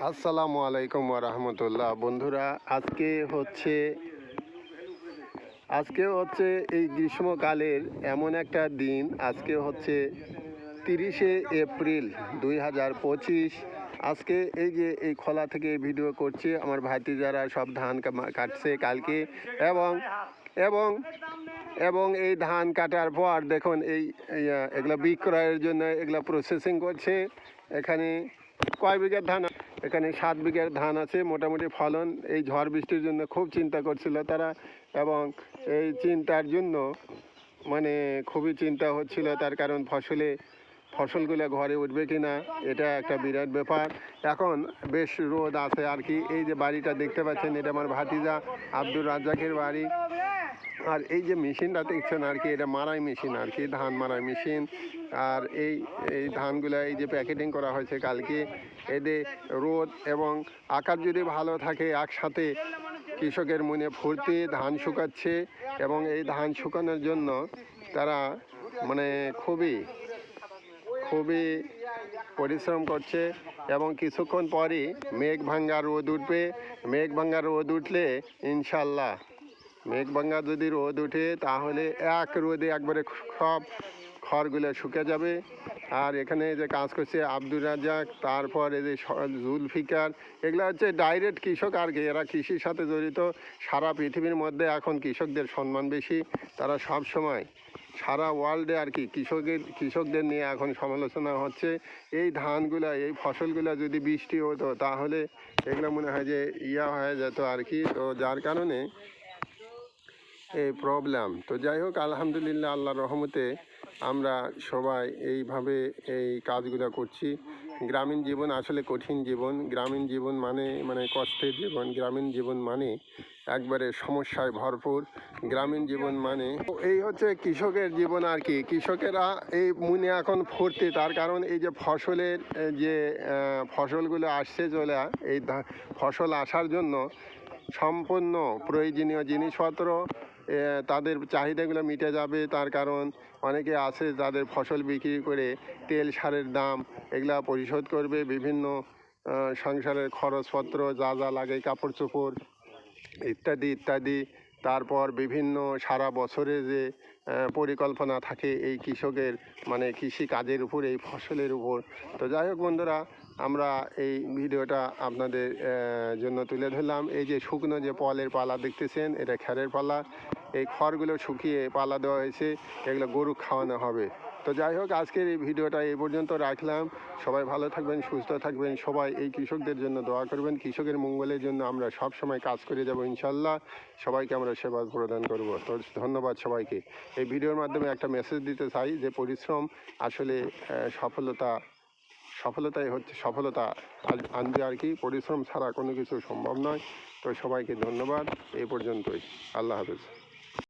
আসসালামু আলাইকুম ওয়া রাহমাতুল্লাহ। বন্ধুরা, আজকে হচ্ছে এই গ্রীষ্মকালের এমন একটা দিন। আজকে হচ্ছে 30শে এপ্রিল 2025। আজকে এই যে এই খোলা থেকে ভিডিও করছে, আমার ভাতিজারা সব ধান কাটছে কালকে, এবং এবং এবং এই ধান কাটার পর দেখুন এগুলো বিক্রয়ের জন্য এগুলো প্রসেসিং করছে। এখানে কয় বিঘার ধান? এখানে 7 বিঘার ধান আছে। মোটামুটি ফলন এই ঝড় বৃষ্টির জন্য খুব চিন্তা করছিল তারা, এবং এই চিন্তার জন্য মানে খুবই চিন্তা হচ্ছিল, তার কারণ ফসলগুলো ঘরে উঠবে কি না, এটা একটা বিরাট ব্যাপার। এখন বেশ রোদ আছে আর কি। এই যে বাড়িটা দেখতে পাচ্ছেন, এটা আমার ভাতিজা আব্দুর রাজ্জাকের বাড়ি। আর এই যে মেশিনটা দেখছেন আর কি, এটা মারাই মেশিন আর কি, ধান মারাই মেশিন। আর এই ধানগুলো এই যে প্যাকেটিং করা হয়েছে কালকে। এদের রোদ এবং আকাশ যদি ভালো থাকে, একসাথে কৃষকের মনে ফুর্তি, ধান শুকাচ্ছে। এবং এই ধান শুকানোর জন্য তারা মানে খুবই পরিশ্রম করছে। এবং কিছুক্ষণ পরই মেঘ ভাঙ্গা রোদ উঠবে। মেঘ ভাঙ্গা রোদ উঠলে ইনশাল্লাহ, মেঘ ভাঙ্গা যদি রোদ উঠে তাহলে এক রোদে একবারে সব খড়গুলো শুকে যাবে। আর এখানে যে কাজ করছে আব্দুর রাজ্জাক, তারপর এই যে জুলফিকার, এগুলো হচ্ছে ডাইরেক্ট কৃষক আর কি। এরা কৃষির সাথে জড়িত। সারা পৃথিবীর মধ্যে এখন কৃষকদের সম্মান বেশি। তারা সব সময় সারা ওয়ার্ল্ডে আর কি কৃষকদের নিয়ে এখন সমালোচনা হচ্ছে। এই ধানগুলা, এই ফসলগুলা যদি বৃষ্টি হতো তাহলে এগুলো মনে হয় যে হয়ে যেত আর কি। তো যার কারণে এই প্রবলেম। তো যাই হোক, আলহামদুলিল্লাহ, আল্লাহর রহমতে আমরা সবাই এইভাবে এই কাজগুলো করছি। গ্রামীণ জীবন আসলে কঠিন জীবন। গ্রামীণ জীবন মানে কষ্টের জীবন। গ্রামীণ জীবন মানে একবারে সমস্যায় ভরপুর। গ্রামীণ জীবন মানে এই হচ্ছে কৃষকের জীবন আর কি। কৃষকেরা এই মনে এখন ফুর্তি, তার কারণ এই যে ফসলগুলো আসছে চলে, এই ফসল আসার জন্য সম্পূর্ণ প্রয়োজনীয় জিনিসপত্র তাদের চাহিদাগুলো মিটে যাবে। তার কারণ অনেকে আছে যাদের ফসল বিক্রি করে তেল সারের দাম এগুলা পরিশোধ করবে, বিভিন্ন সংসারের খরচপত্র যা লাগে, কাপড় চোপড় ইত্যাদি। তারপর বিভিন্ন সারা বছরে যে পরিকল্পনা থাকে এই কৃষকের, মানে কৃষি কাজের উপর, এই ফসলের উপর। তো যাই হোক বন্ধুরা, আমরা এই ভিডিওটা আপনাদের জন্য তুলে ধরলাম। এই যে শুকনো যে পলের পালা দেখতেছেন, এটা খ্যারের পালা। এই খড়গুলো শুকিয়ে পালা দেওয়া হয়েছে, এগুলো গরু খাওয়ানো হবে। তো যাই হোক, আজকের এই ভিডিওটা এই পর্যন্ত রাখলাম। সবাই ভালো থাকবেন, সুস্থ থাকবেন। সবাই এই কৃষকদের জন্য দোয়া করবেন। কৃষকের মঙ্গলের জন্য আমরা সব সময় কাজ করে যাব ইনশাল্লাহ। সবাইকে আমরা সেবা প্রদান করব। তো ধন্যবাদ সবাইকে। এই ভিডিওর মাধ্যমে একটা মেসেজ দিতে চাই যে পরিশ্রম আসলে সফলতাই হচ্ছে সফলতা আনবে আর কি। পরিশ্রম ছাড়া কোনো কিছু সম্ভব নয়। তো সবাইকে ধন্যবাদ। এই পর্যন্তই। আল্লাহ হাফেজ।